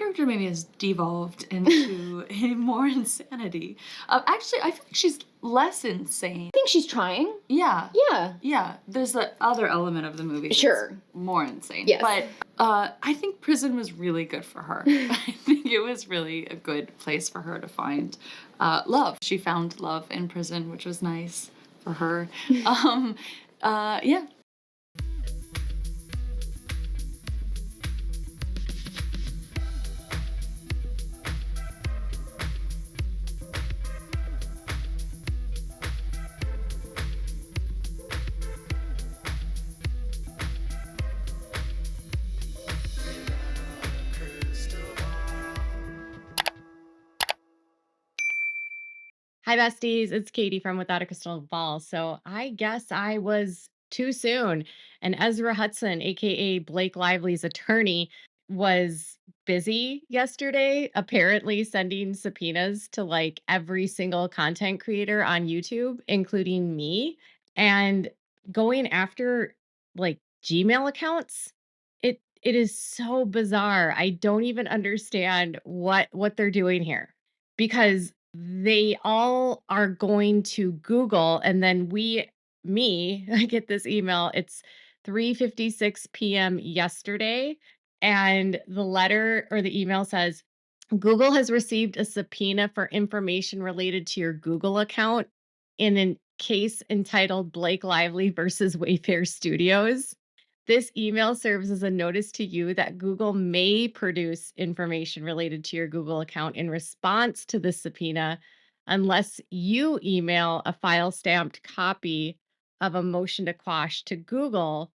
character maybe has devolved into more insanity. Actually, I feel like she's less insane. I think she's trying. Yeah. Yeah. Yeah. There's the other element of the movie that's Sure. more insane. Yes. But I think prison was really good for her. I think it was really a good place for her to find love. She found love in prison, which was nice for her. Yeah. Hi, besties. It's Katie from Without a Crystal Ball. So I guess I was too soon. And Ezra Hudson, aka Blake Lively's attorney, was busy yesterday, apparently sending subpoenas to like every single content creator on YouTube, including me, and going after like Gmail accounts. It is so bizarre. I don't even understand what they're doing here because they all are going to Google and then I get this email. It's 3:56 p.m. yesterday and the letter or the email says Google has received a subpoena for information related to your Google account in a case entitled Blake Lively versus Wayfair Studios. This email serves as a notice to you that Google may produce information related to your Google account in response to the subpoena unless you email a file stamped copy of a motion to quash to Google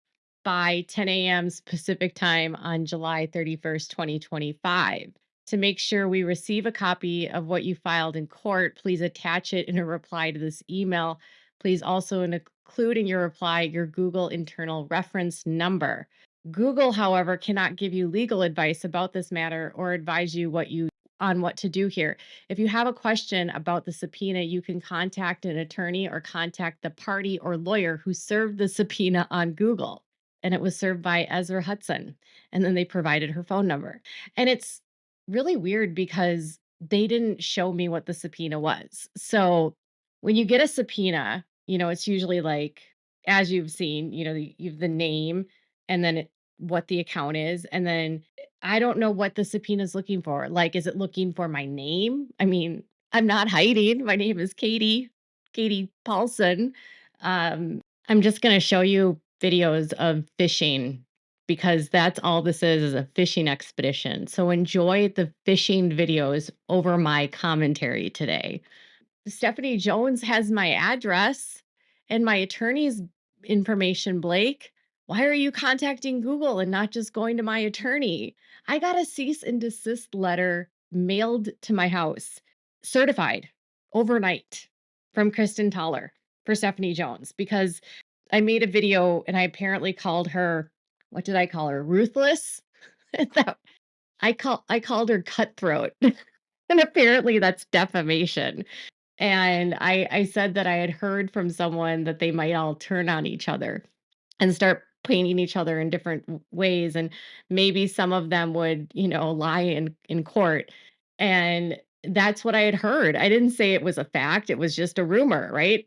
by 10 a.m. Pacific time on July 31st, 2025. To make sure we receive a copy of what you filed in court, please attach it in a reply to this email. Please also include in your reply your Google internal reference number. Google, however, cannot give you legal advice about this matter or advise you on what to do here. If you have a question about the subpoena, you can contact an attorney or contact the party or lawyer who served the subpoena on Google. And it was served by Ezra Hudson. And then they provided her phone number. And it's really weird because they didn't show me what the subpoena was. So when you get a subpoena, it's usually like, as you've seen, you've the name and then what the account is. And then I don't know what the subpoena is looking for. Like, is it looking for my name? I mean, I'm not hiding. My name is Katie Paulson. I'm just going to show you videos of fishing because that's all this is a fishing expedition. So enjoy the fishing videos over my commentary today. Stephanie Jones has my address and my attorney's information, Blake. Why are you contacting Google and not just going to my attorney? I got a cease and desist letter mailed to my house, certified overnight from Kristen Toller for Stephanie Jones because I made a video and I apparently called her, what did I call her? Ruthless? I called her cutthroat. And apparently that's defamation. And I said that I had heard from someone that they might all turn on each other and start painting each other in different ways. And maybe some of them would, lie in court. And that's what I had heard. I didn't say it was a fact. It was just a rumor, right?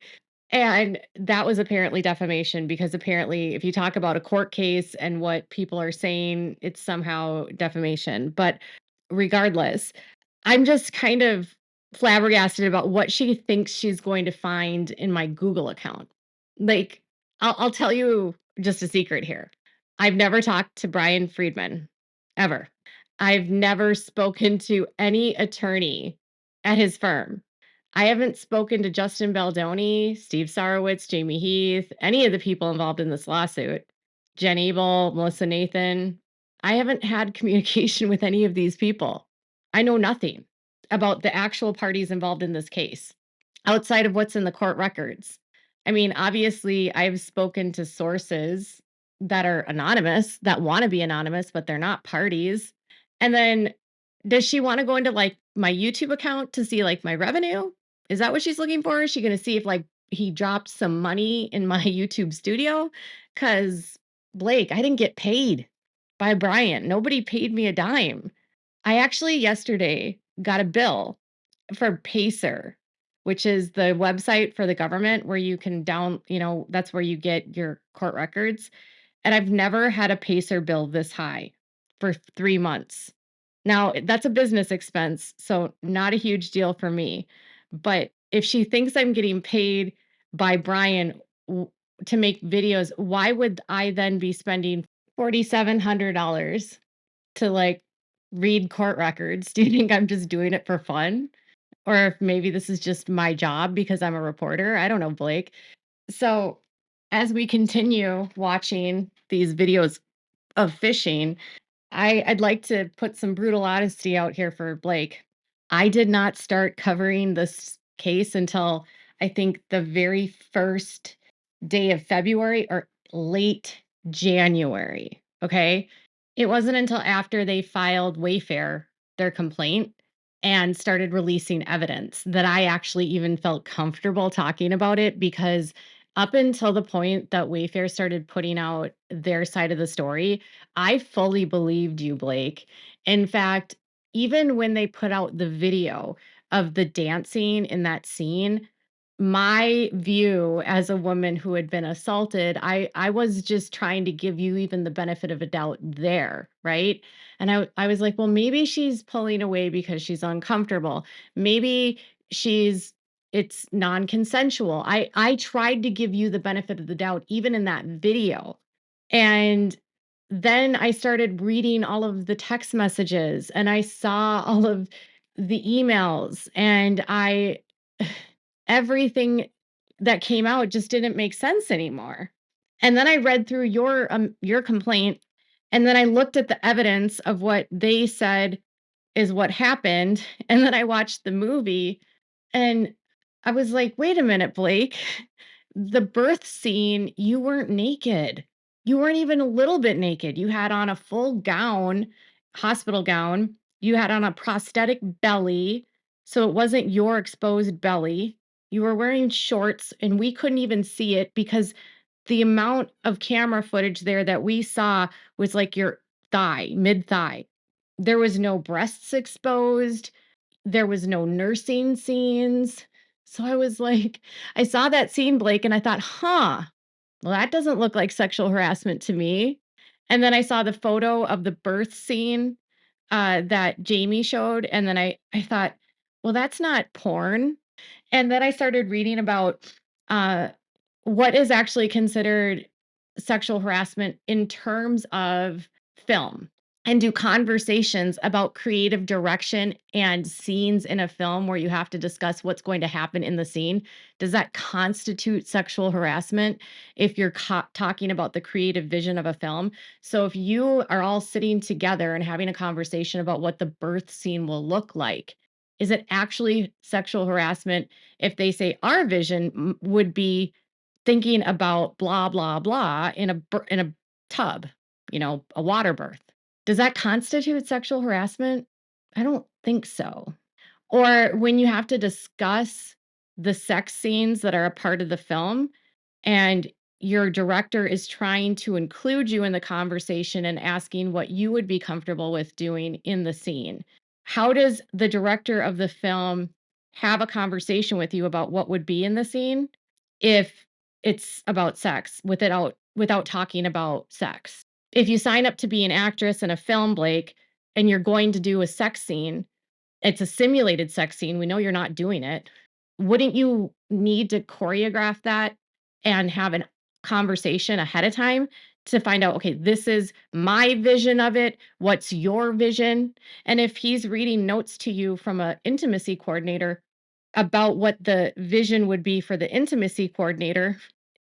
And that was apparently defamation because apparently if you talk about a court case and what people are saying, it's somehow defamation. But regardless, I'm just kind of flabbergasted about what she thinks she's going to find in my Google account. Like, I'll tell you just a secret here. I've never talked to Brian Friedman, ever. I've never spoken to any attorney at his firm. I haven't spoken to Justin Baldoni, Steve Sarowitz, Jamie Heath, any of the people involved in this lawsuit. Jen Abel, Melissa Nathan. I haven't had communication with any of these people. I know nothing about the actual parties involved in this case outside of what's in the court records. I mean, obviously, I've spoken to sources that are anonymous, that want to be anonymous, but they're not parties. And then does she want to go into like my YouTube account to see like my revenue? Is that what she's looking for? Is she going to see if like he dropped some money in my YouTube studio? Because Blake, I didn't get paid by Brian. Nobody paid me a dime. I actually yesterday got a bill for Pacer, which is the website for the government where you can that's where you get your court records. And I've never had a Pacer bill this high for 3 months. Now, that's a business expense, so not a huge deal for me. But if she thinks I'm getting paid by Brian w to make videos, why would I then be spending $4,700 to, like, read court records? Do you think I'm just doing it for fun? Or if maybe this is just my job because I'm a reporter? I don't know, Blake. So, as we continue watching these videos of fishing, I'd like to put some brutal honesty out here for Blake. I did not start covering this case until I think the very first day of February or late January. Okay. It wasn't until after they filed Wayfair their complaint and started releasing evidence that I actually even felt comfortable talking about it because up until the point that Wayfair started putting out their side of the story, I fully believed you, Blake. In fact, even when they put out the video of the dancing in that scene, my view as a woman who had been assaulted, I was just trying to give you even the benefit of a doubt there, right? And I was like, well, maybe she's pulling away because she's uncomfortable. Maybe she's it's non-consensual. I tried to give you the benefit of the doubt even in that video. And then I started reading all of the text messages and I saw all of the emails and I everything that came out just didn't make sense anymore. And then I read through your complaint and then I looked at the evidence of what they said is what happened and then I watched the movie and I was like, "Wait a minute, Blake. The birth scene, you weren't naked. You weren't even a little bit naked. You had on a full gown, hospital gown. You had on a prosthetic belly, so it wasn't your exposed belly. You were wearing shorts, and we couldn't even see it because the amount of camera footage there that we saw was like your thigh, mid thigh. There was no breasts exposed. There was no nursing scenes. So I was like, I saw that scene, Blake, and I thought, huh, well, that doesn't look like sexual harassment to me. And then I saw the photo of the birth scene that Jamie showed. And then I thought, well, that's not porn. And then I started reading about uh, what is actually considered sexual harassment in terms of film and do conversations about creative direction and scenes in a film where you have to discuss what's going to happen in the scene. Does that constitute sexual harassment if you're talking about the creative vision of a film? So if you are all sitting together and having a conversation about what the birth scene will look like, is it actually sexual harassment if they say our vision would be thinking about blah blah blah in a tub, a water birth? Does that constitute sexual harassment? I don't think so. Or when you have to discuss the sex scenes that are a part of the film and your director is trying to include you in the conversation and asking what you would be comfortable with doing in the scene. How does the director of the film have a conversation with you about what would be in the scene if it's about sex without talking about sex? If you sign up to be an actress in a film, Blake, and you're going to do a sex scene, it's a simulated sex scene. We know you're not doing it. Wouldn't you need to choreograph that and have a conversation ahead of time to find out, okay, this is my vision of it. What's your vision? And if he's reading notes to you from an intimacy coordinator about what the vision would be for the intimacy coordinator,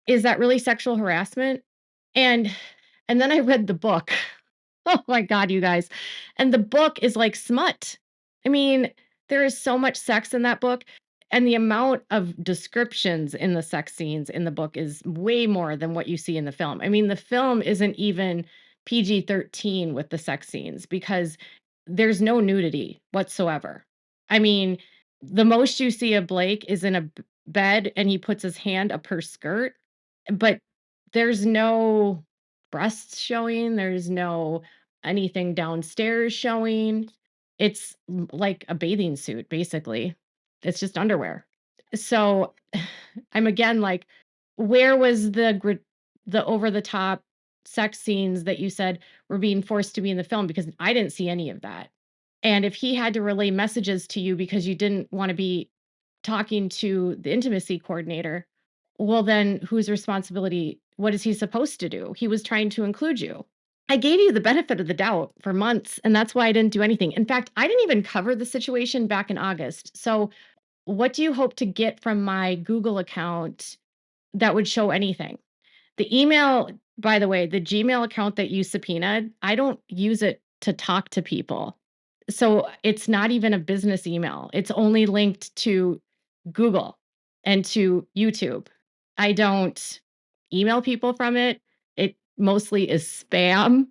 is that really sexual harassment? And and then I read the book. Oh my god, you guys. And the book is like smut. I mean, there is so much sex in that book, and the amount of descriptions in the sex scenes in the book is way more than what you see in the film. I mean, the film isn't even PG-13 with the sex scenes because there's no nudity whatsoever. I mean, the most you see of Blake is in a bed and he puts his hand up her skirt, but there's no breasts showing, there's no anything downstairs showing. It's like a bathing suit, basically. It's just underwear. So I'm again like, where was the over the top sex scenes that you said were being forced to be in the film? Because I didn't see any of that. And if he had to relay messages to you because you didn't want to be talking to the intimacy coordinator, well, then whose responsibility? What is he supposed to do? He was trying to include you. I gave you the benefit of the doubt for months, and that's why I didn't do anything. In fact, I didn't even cover the situation back in August. So, what do you hope to get from my Google account that would show anything? The email, by the way, the Gmail account that you subpoenaed, I don't use it to talk to people. So it's not even a business email. It's only linked to Google and to YouTube. I don't email people from it. It mostly is spam.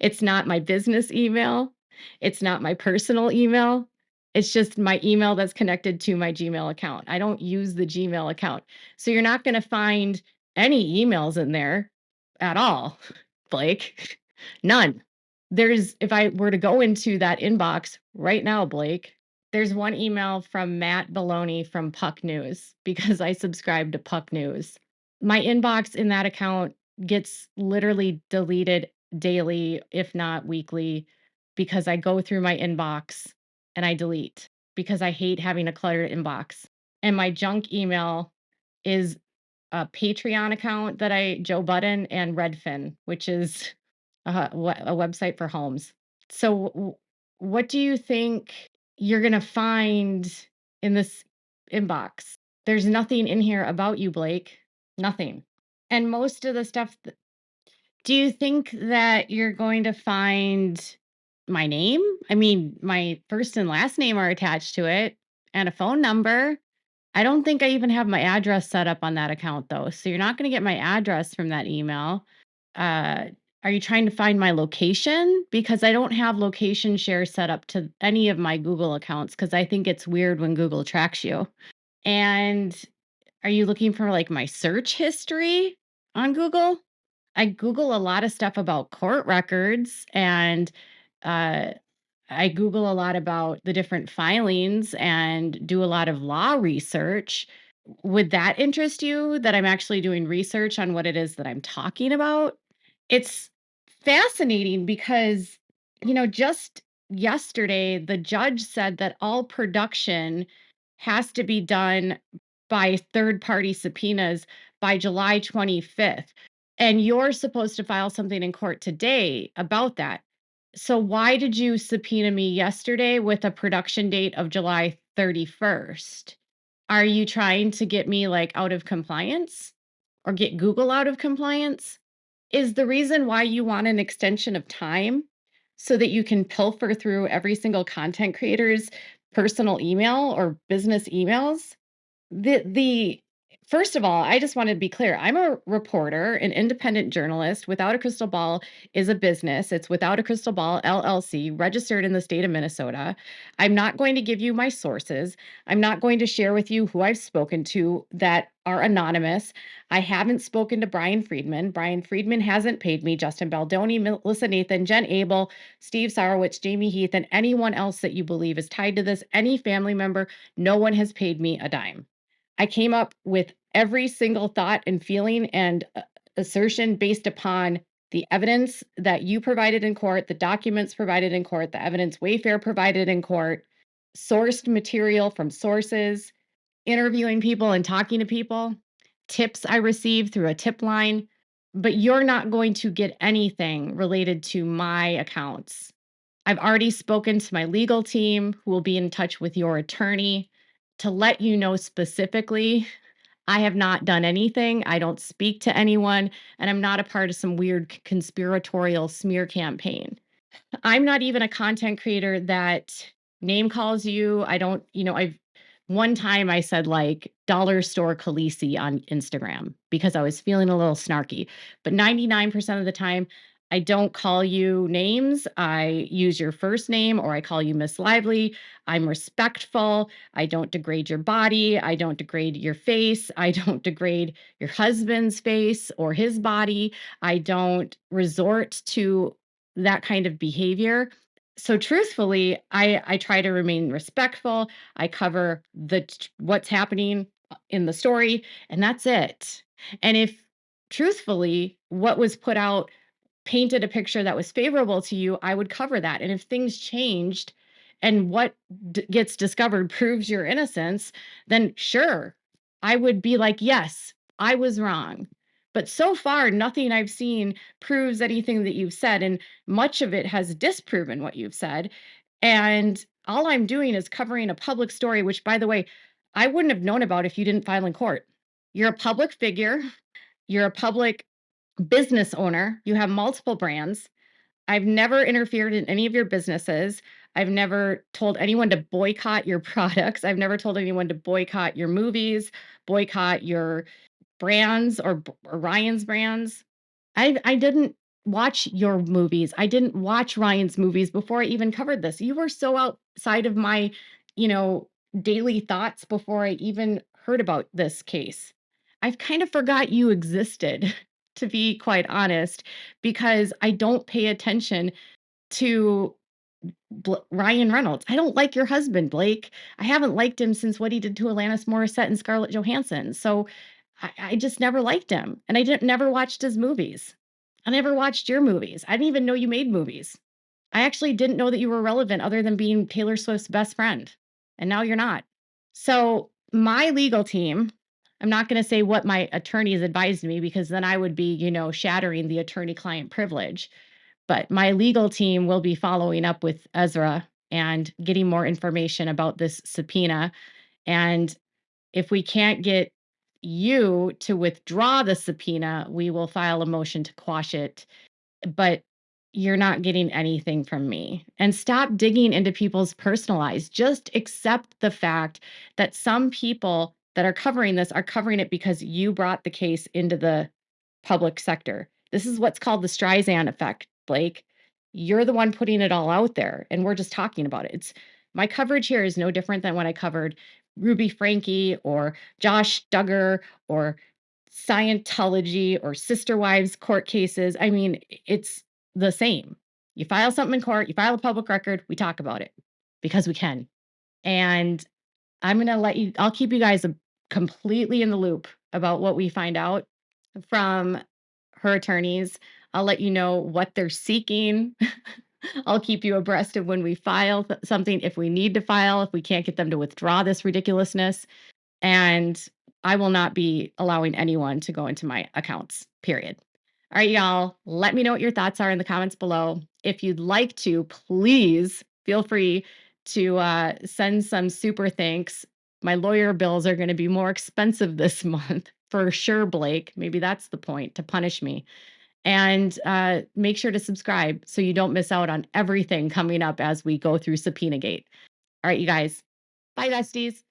It's not my business email. It's not my personal email. It's just my email that's connected to my Gmail account. I don't use the Gmail account. So you're not going to find any emails in there at all, Blake. None. If I were to go into that inbox right now, Blake, there's one email from Matt Baldoni from Puck News because I subscribe to Puck News. My inbox in that account gets literally deleted daily, if not weekly, because I go through my inbox and I delete because I hate having a cluttered inbox. And my junk email is a Patreon account that Joe Budden and Redfin, which is a website for homes. So, what do you think you're gonna find in this inbox? There's nothing in here about you, Blake. Nothing. And most of the stuff. Do you think that you're going to find my name? I mean, my first and last name are attached to it, and a phone number. I don't think I even have my address set up on that account though. So you're not going to get my address from that email. Uh, are you trying to find my location? Because I don't have location share set up to any of my Google accounts because I think it's weird when Google tracks you. And are you looking for like my search history on Google? I Google a lot of stuff about court records and uh, I Google a lot about the different filings and do a lot of law research. Would that interest you that I'm actually doing research on what it is that I'm talking about? It's fascinating because, just yesterday, the judge said that all production has to be done by third party subpoenas by July 25th. And you're supposed to file something in court today about that. So why did you subpoena me yesterday with a production date of July 31st? Are you trying to get me like out of compliance or get Google out of compliance? Is the reason why you want an extension of time so that you can pilfer through every single content creator's personal email or business emails? The First of all, I just want to be clear. I'm a reporter, an independent journalist. Without a Crystal Ball is a business. It's Without a Crystal Ball LLC, registered in the state of Minnesota. I'm not going to give you my sources. I'm not going to share with you who I've spoken to that are anonymous. I haven't spoken to Brian Friedman. Brian Friedman hasn't paid me. Justin Baldoni, Melissa Nathan, Jen Abel, Steve Sarowitz, Jamie Heath, and anyone else that you believe is tied to this, any family member, no one has paid me a dime. I came up with every single thought and feeling and assertion based upon the evidence that you provided in court, the documents provided in court, the evidence Wayfair provided in court, sourced material from sources, interviewing people and talking to people, tips I received through a tip line. But you're not going to get anything related to my accounts. I've already spoken to my legal team who will be in touch with your attorney to let you know specifically. I have not done anything. I don't speak to anyone, and I'm not a part of some weird conspiratorial smear campaign. I'm not even a content creator that name calls you. I don't, I've one time I said like dollar store Khaleesi on Instagram because I was feeling a little snarky. But 99% of the time, I don't call you names. I use your first name or I call you Miss Lively. I'm respectful. I don't degrade your body. I don't degrade your face. I don't degrade your husband's face or his body. I don't resort to that kind of behavior. So truthfully, I try to remain respectful. I cover what's happening in the story, and that's it. And if truthfully what was put out painted a picture that was favorable to you, I would cover that. And if things changed and what gets discovered proves your innocence, then sure, I would be like, yes, I was wrong. But so far, nothing I've seen proves anything that you've said. And much of it has disproven what you've said. And all I'm doing is covering a public story, which, by the way, I wouldn't have known about if you didn't file in court. You're a public figure, you're a public business owner, you have multiple brands. I've never interfered in any of your businesses. I've never told anyone to boycott your products. I've never told anyone to boycott your movies, boycott your brands or Ryan's brands. I didn't watch your movies. I didn't watch Ryan's movies before I even covered this. You were so outside of my, you know, daily thoughts before I even heard about this case. I've kind of forgot you existed, to be quite honest, because I don't pay attention to Ryan Reynolds. I don't like your husband, Blake. I haven't liked him since what he did to Alanis Morissette and Scarlett Johansson. So I just never liked him. And I didn't never watched his movies. I never watched your movies. I didn't even know you made movies. I actually didn't know that you were relevant other than being Taylor Swift's best friend. And now you're not. So my legal team, I'm not going to say what my attorneys advised me because then I would be, shattering the attorney client privilege. But my legal team will be following up with Ezra and getting more information about this subpoena. And if we can't get you to withdraw the subpoena, we will file a motion to quash it. But you're not getting anything from me. And stop digging into people's personal lives. Just accept the fact that some people that are covering this are covering it because you brought the case into the public sector. This is what's called the Streisand effect, Blake. You're the one putting it all out there, and we're just talking about it. It's my coverage here is no different than when I covered Ruby Frankie or Josh Duggar or Scientology or sister wives court cases. I mean, it's the same. You file something in court, you file a public record, we talk about it because we can. And I'm going to I'll keep you guys completely in the loop about what we find out from her attorneys. I'll let you know what they're seeking. I'll keep you abreast of when we file something, if we need to file, if we can't get them to withdraw this ridiculousness. And I will not be allowing anyone to go into my accounts, period. All right, y'all, let me know what your thoughts are in the comments below. If you'd like to, please feel free to send some super thanks. My lawyer bills are going to be more expensive this month for sure, Blake. Maybe that's the point, to punish me. And make sure to subscribe so you don't miss out on everything coming up as we go through Subpoena Gate. All right, you guys. Bye, besties.